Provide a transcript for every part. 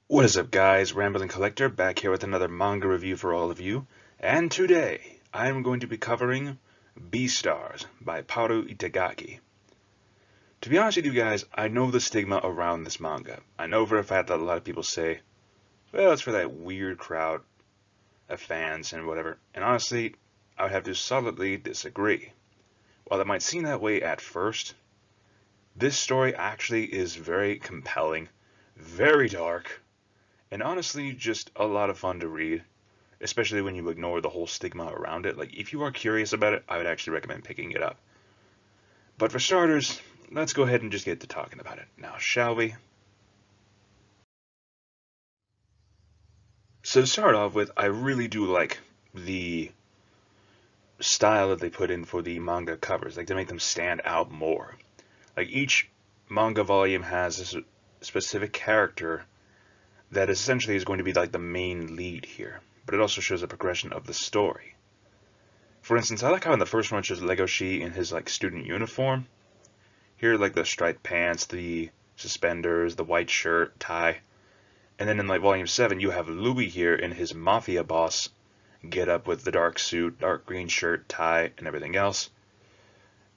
What is up, guys? Rambling Collector back here with another manga review for all of you. And today, I'm going to be covering Beastars by Paru Itagaki. To be honest with you guys, I know the stigma around this manga. I know for a fact that a lot of people say, well, it's for that weird crowd of fans and whatever. And honestly, I would have to solidly disagree. While it might seem that way at first, this story actually is very compelling, very dark, and honestly, just a lot of fun to read, especially when you ignore the whole stigma around it. Like, if you are curious about it, I would actually recommend picking it up. But for starters, let's go ahead and just get to talking about it now, shall we? So to start off with, I really do like the style that they put in for the manga covers, like to make them stand out more. Like each manga volume has a specific character that essentially is going to be like the main lead here, but it also shows a progression of the story. For instance, I like how in the first one it shows Legoshi in his like student uniform. Here, like the striped pants, the suspenders, the white shirt, tie. And then in like volume 7, you have Louis here in his mafia boss get up with the dark suit, dark green shirt, tie, and everything else.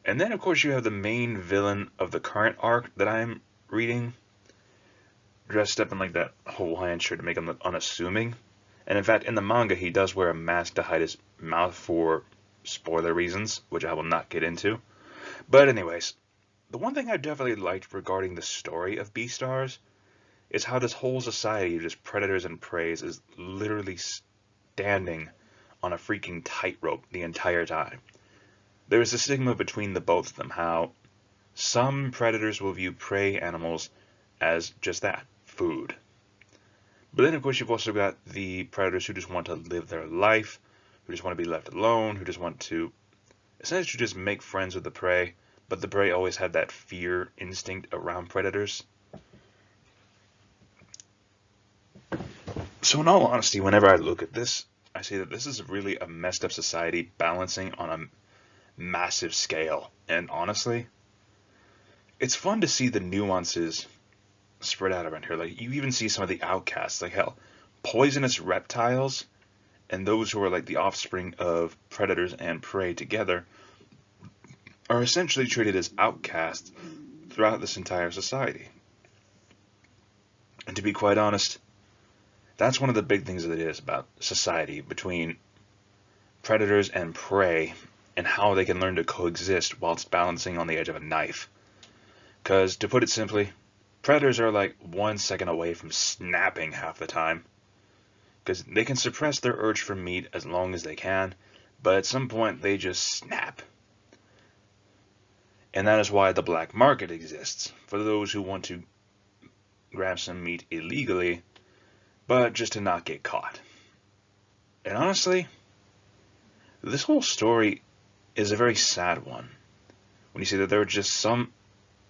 And then of course you have the main villain of the current arc that I'm reading, dressed up in like that Hawaiian shirt to make him look unassuming. And in fact, in the manga, he does wear a mask to hide his mouth for spoiler reasons, which I will not get into. But anyways, the one thing I definitely liked regarding the story of Beastars is how this whole society of just predators and preys is literally standing on a freaking tightrope the entire time. There is a stigma between the both of them, how some predators will view prey animals as just that, food. But then, of course, you've also got the predators who just want to live their life, who just want to be left alone, who just want to essentially just make friends with the prey, but the prey always have that fear instinct around predators. So in all honesty, whenever I look at this, I say that this is really a messed up society balancing on a massive scale. And honestly, it's fun to see the nuances spread out around here. Like, you even see some of the outcasts, like hell, poisonous reptiles and those who are like the offspring of predators and prey together are essentially treated as outcasts throughout this entire society. And to be quite honest, that's one of the big things that it is about society between predators and prey and how they can learn to coexist whilst balancing on the edge of a knife. Because, to put it simply, predators are like 1 second away from snapping half the time. Because they can suppress their urge for meat as long as they can, but at some point they just snap. And that is why the black market exists, for those who want to grab some meat illegally, but just to not get caught. And honestly, this whole story is a very sad one. When you see that there are just some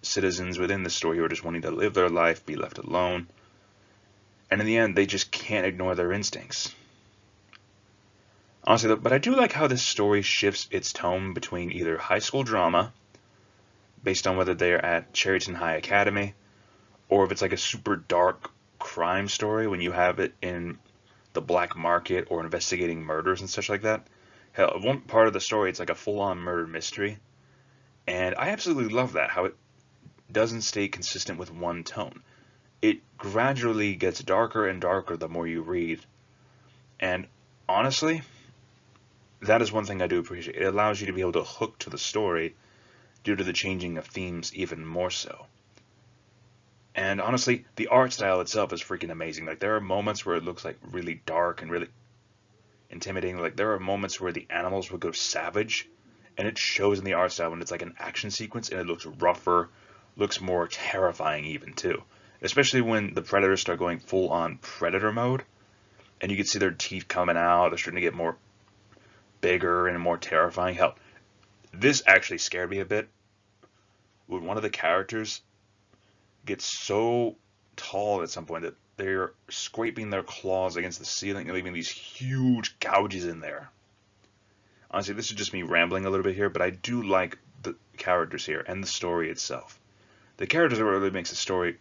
citizens within the story who are just wanting to live their life, be left alone, and in the end, they just can't ignore their instincts. Honestly, but I do like how this story shifts its tone between either high school drama, based on whether they're at Cherryton High Academy, or if it's like a super dark crime story when you have it in the black market or investigating murders and such like that. Hell, one part of the story, it's like a full-on murder mystery, and I absolutely love that, how it doesn't stay consistent with one tone. It gradually gets darker and darker the more you read, and honestly, that is one thing I do appreciate. It allows you to be able to hook to the story due to the changing of themes even more so. And honestly, the art style itself is freaking amazing. Like, there are moments where it looks like really dark and really intimidating. Like, there are moments where the animals will go savage, and it shows in the art style when it's like an action sequence and it looks rougher, looks more terrifying even too. Especially when the predators start going full on predator mode, and you can see their teeth coming out, they're starting to get more bigger and more terrifying. Hell, this actually scared me a bit when one of the characters gets so tall at some point that they're scraping their claws against the ceiling and leaving these huge gouges in there. Honestly, this is just me rambling a little bit here, but I do like the characters here and the story itself. The characters are what really makes the story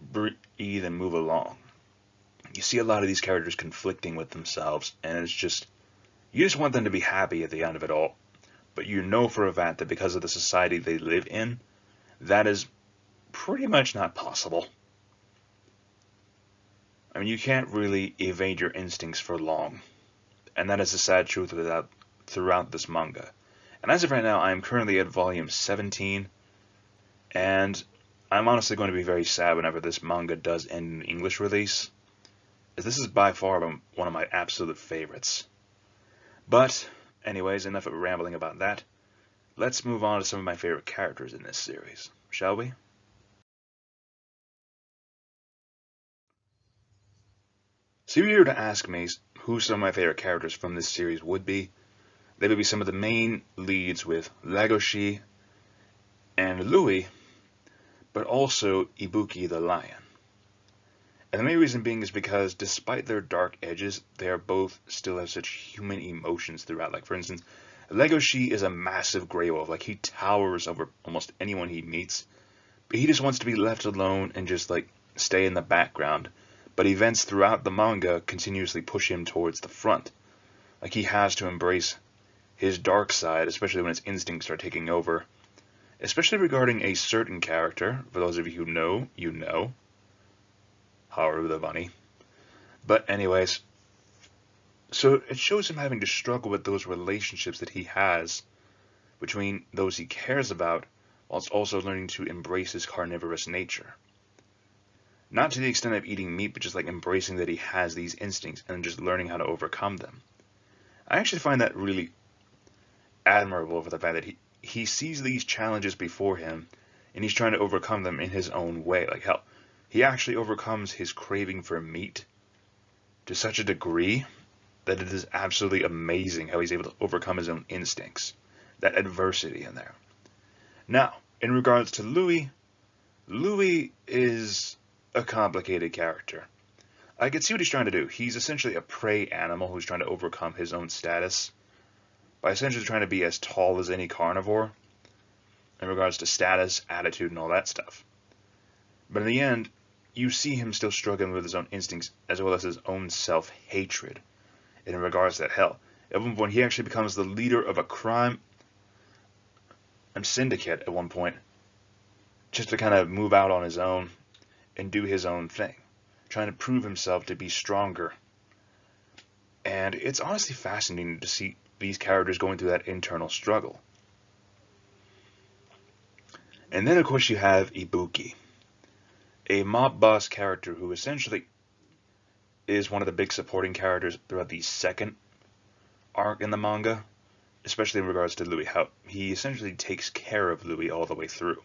breathe and move along. you see a lot of these characters conflicting with themselves, and it's just, you just want them to be happy at the end of it all. But you know for a fact that because of the society they live in, that is pretty much not possible. I mean, you can't really evade your instincts for long. And that is the sad truth throughout this manga. And as of right now, I am currently at volume 17, and I'm honestly going to be very sad whenever this manga does end in English release, as this is by far one of my absolute favorites. But, anyways, enough of rambling about that. Let's move on to some of my favorite characters in this series, shall we? So if you were to ask me who some of my favorite characters from this series would be, they would be some of the main leads with Legoshi and Louis, but also Ibuki the Lion. And the main reason being is because despite their dark edges, they are both still have such human emotions throughout. Like, for instance, Legoshi is a massive gray wolf. Like, he towers over almost anyone he meets. But he just wants to be left alone and just, like, stay in the background. But events throughout the manga continuously push him towards the front. Like, he has to embrace his dark side, especially when his instincts are taking over. Especially regarding a certain character. For those of you who know, you know. Haru the bunny. But anyways, so it shows him having to struggle with those relationships that he has between those he cares about, whilst also learning to embrace his carnivorous nature. Not to the extent of eating meat, but just like embracing that he has these instincts and just learning how to overcome them. I actually find that really admirable for the fact that he sees these challenges before him and he's trying to overcome them in his own way. Like, hell, he actually overcomes his craving for meat to such a degree that it is absolutely amazing how he's able to overcome his own instincts. That adversity in there. Now, in regards to Louis, Louis is a complicated character. I can see what he's trying to do. He's essentially a prey animal who's trying to overcome his own status by essentially trying to be as tall as any carnivore in regards to status, attitude, and all that stuff. But in the end, you see him still struggling with his own instincts as well as his own self-hatred in regards to that. Hell, at one point he actually becomes the leader of a crime and syndicate at one point just to kind of move out on his own and do his own thing, trying to prove himself to be stronger. And it's honestly fascinating to see these characters going through that internal struggle. And then of course you have Ibuki, a mob boss character who essentially is one of the big supporting characters throughout the second arc in the manga, especially in regards to Louis, how he essentially takes care of Louis all the way through.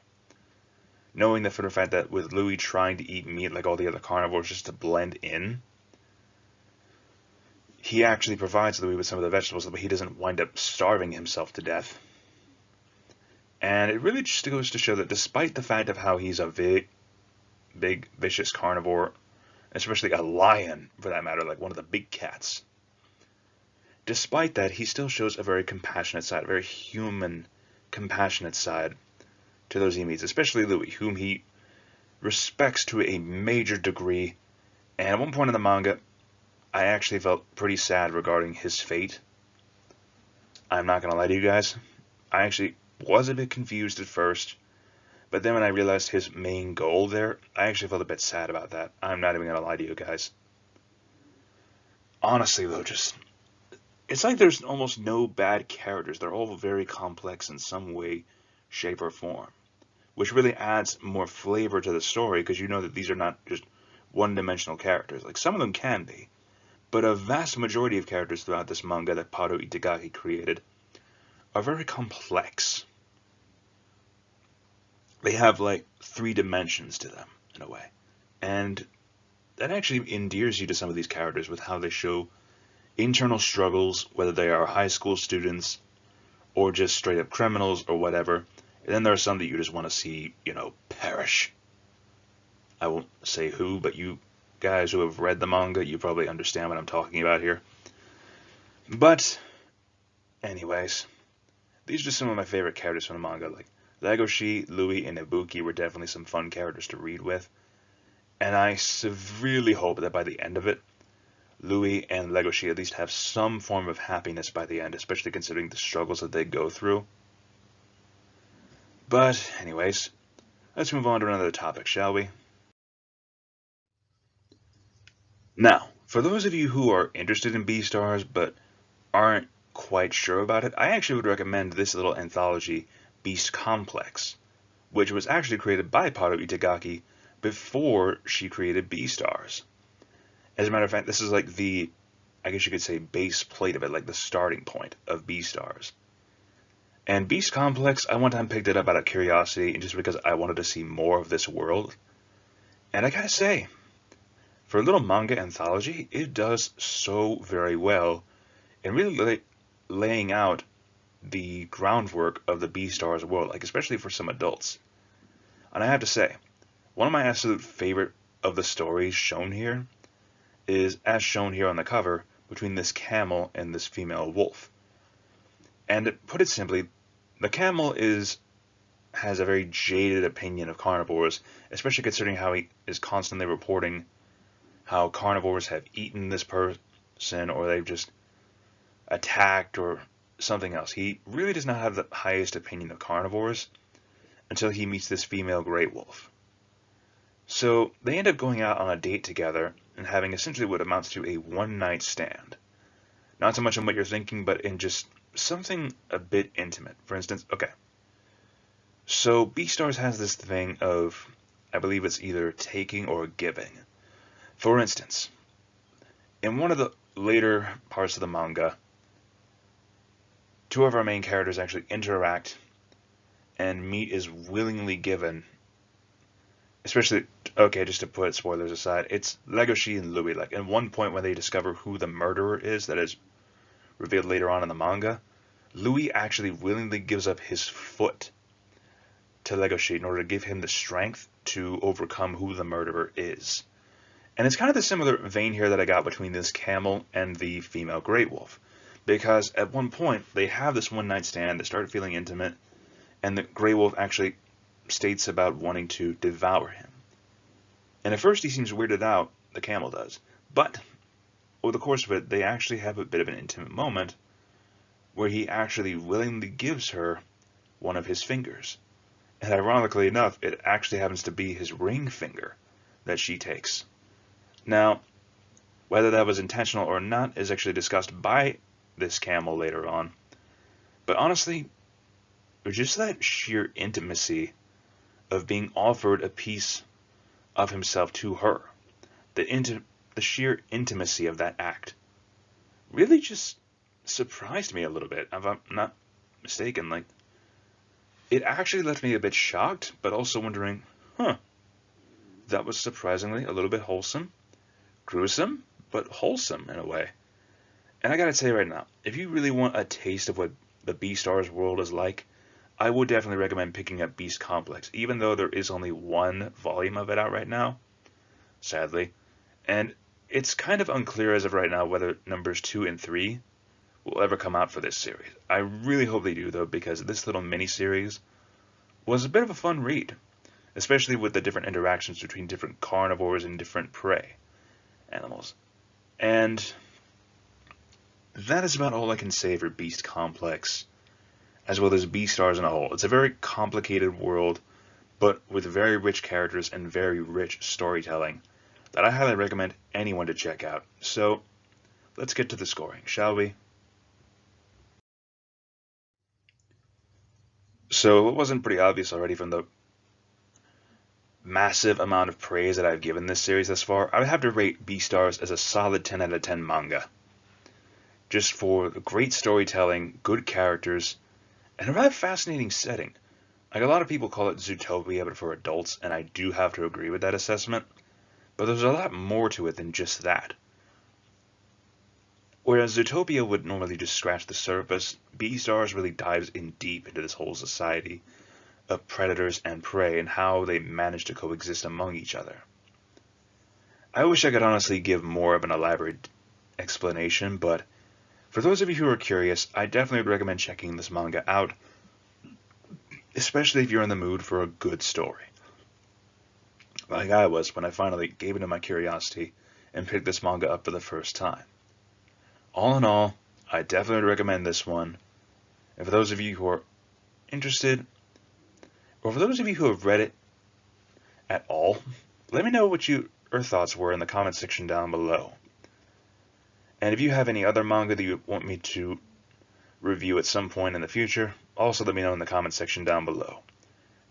Knowing that for the fact that with Louis trying to eat meat like all the other carnivores just to blend in, he actually provides Louis with some of the vegetables so that he doesn't wind up starving himself to death. And it really just goes to show that despite the fact of how he's a big, vicious carnivore, especially a lion for that matter, like one of the big cats, despite that, he still shows a very compassionate side, a very human, compassionate side to those he meets, especially Louis, whom he respects to a major degree. And at one point in the manga, I actually felt pretty sad regarding his fate. I'm not going to lie to you guys. I actually was a bit confused at first, but then when I realized his main goal there, I actually felt a bit sad about that. I'm not even going to lie to you guys. Honestly, though, it's like there's almost no bad characters. They're all very complex in some way, shape, or form, which really adds more flavor to the story because you know that these are not just one-dimensional characters. Like, some of them can be, but a vast majority of characters throughout this manga that Paru Itagaki created are very complex. They have like 3 dimensions to them in a way, and that actually endears you to some of these characters with how they show internal struggles, whether they are high school students or just straight up criminals or whatever. And then there are some that you just want to see, perish. I won't say who, but you guys who have read the manga, you probably understand what I'm talking about here. But anyways, these are just some of my favorite characters from the manga. Like Legoshi, Louis, and Ibuki were definitely some fun characters to read with. And I severely hope that by the end of it, Louis and Legoshi at least have some form of happiness by the end, especially considering the struggles that they go through. But, anyways, let's move on to another topic, shall we? Now, for those of you who are interested in Beastars but aren't quite sure about it, I actually would recommend this little anthology, Beast Complex, which was actually created by Paru Itagaki before she created Beastars. As a matter of fact, this is like the, I guess you could say, base plate of it, like the starting point of Beastars. And Beast Complex, I one time picked it up out of curiosity and just because I wanted to see more of this world. And I gotta say, for a little manga anthology, it does so very well in really laying out the groundwork of the Beastars world, like especially for some adults. And I have to say, one of my absolute favorite of the stories shown here is, as shown here on the cover, between this camel and this female wolf. And to put it simply, the camel has a very jaded opinion of carnivores, especially considering how he is constantly reporting how carnivores have eaten this person or they've just attacked or something else. He really does not have the highest opinion of carnivores until he meets this female gray wolf. So they end up going out on a date together and having essentially what amounts to a one-night stand. Not so much in what you're thinking, but in just something a bit intimate. For instance, okay. So Beastars has this thing of, I believe it's either taking or giving. For instance, in one of the later parts of the manga, two of our main characters actually interact and meat is willingly given. Especially, okay, just to put spoilers aside, it's Legoshi and Louis. Like, at one point when they discover who the murderer is, that is revealed later on in the manga, Louis actually willingly gives up his foot to Legoshi in order to give him the strength to overcome who the murderer is. And it's kind of the similar vein here that I got between this camel and the female great wolf. Because at one point, they have this one-night stand, they start feeling intimate, and the gray wolf actually states about wanting to devour him. And at first he seems weirded out, the camel does. But over the course of it, they actually have a bit of an intimate moment where he actually willingly gives her one of his fingers. And ironically enough, it actually happens to be his ring finger that she takes. Now, whether that was intentional or not is actually discussed by this camel later on. But honestly, just that sheer intimacy of being offered a piece of himself to her, the sheer intimacy of that act, really just surprised me a little bit, if I'm not mistaken. Like, it actually left me a bit shocked, but also wondering, that was surprisingly a little bit wholesome. Gruesome, but wholesome in a way. And I gotta say right now, if you really want a taste of what the Beastars world is like, I would definitely recommend picking up Beast Complex, even though there is only one volume of it out right now, sadly. And it's kind of unclear as of right now whether numbers 2 and 3 will ever come out for this series. I really hope they do, though, because this little mini-series was a bit of a fun read, especially with the different interactions between different carnivores and different prey animals. And that is about all I can say for Beast Complex, as well as Beastars in a whole. It's a very complicated world, but with very rich characters and very rich storytelling that I highly recommend anyone to check out. So, let's get to the scoring, shall we? So, it wasn't pretty obvious already from the massive amount of praise that I've given this series thus far, I would have to rate Beastars as a solid 10 out of 10 manga. Just for the great storytelling, good characters, and a rather fascinating setting. Like, a lot of people call it Zootopia, but for adults, and I do have to agree with that assessment. But there's a lot more to it than just that. Whereas Zootopia would normally just scratch the surface, Beastars really dives in deep into this whole society of predators and prey and how they manage to coexist among each other. I wish I could honestly give more of an elaborate explanation, but for those of you who are curious, I definitely would recommend checking this manga out, especially if you're in the mood for a good story. like I was when I finally gave into my curiosity and picked this manga up for the first time. All in all, I definitely recommend this one. And for those of you who are interested, or for those of you who have read it at all, let me know what your thoughts were in the comment section down below. And if you have any other manga that you want me to review at some point in the future, also let me know in the comment section down below.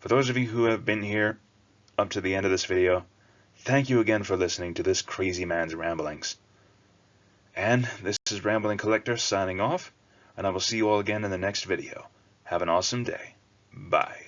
For those of you who have been here up to the end of this video, thank you again for listening to this crazy man's ramblings. And this is Rambling Collector signing off, and I will see you all again in the next video. Have an awesome day. Bye.